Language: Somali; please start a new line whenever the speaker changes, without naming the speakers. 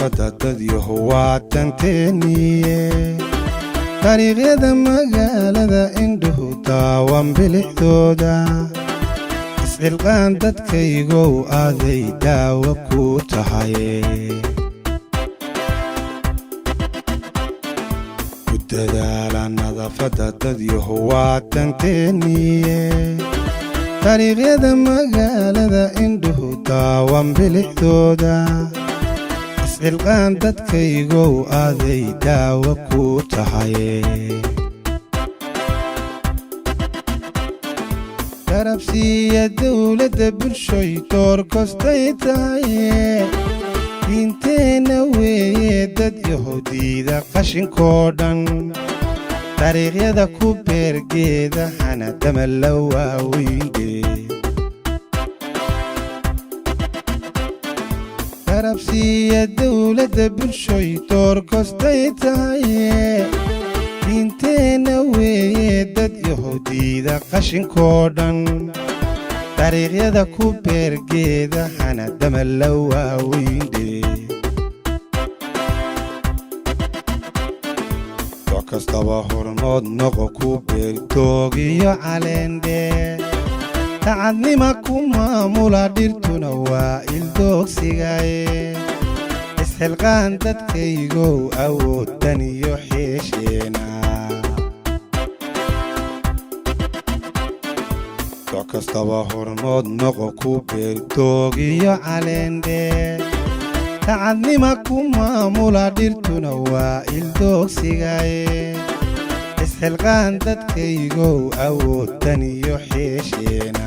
nadaafadda dad yahuwaa tanteeniye dariiqyada magaalada indhuhu daawan bilixdooda iscilqaan dadkaygow aaday daawo ku tahaye ku dadaala nadaafadda dad yahuwaa tanteeniye dariiqyada magaalada indhuhu daawan bilixdooda iscilqaan dadkaygow aaday daawo ku tahaye garabsiiya dawladda bulshoy door kostay tahaye diinteenna weeye dad yahuudiida qashinkoo dhan dariiqyada ku beergeeda hanadama la waaweyne garabsiiya dawladda bulshoy door kostay tahaye diinteenna weeye dad yahuudiida qashinkoo dhan dariiqyada ku beergeeda hanadama la waaweyne wax kastaba hormood noqo ku beertoog iyo caleendheer tacadnima ku maamula dhirtuna waa ildoogsigaye isxilqaan dadkaygow awooddan iyo xeesheena wax kastaba hormood noqo ku beertoog iyo caleendheer tacadnima ku maamula dhirtuna waa ildoogsigaye isxilqaan dadkaygow awooddan iyo xeesheena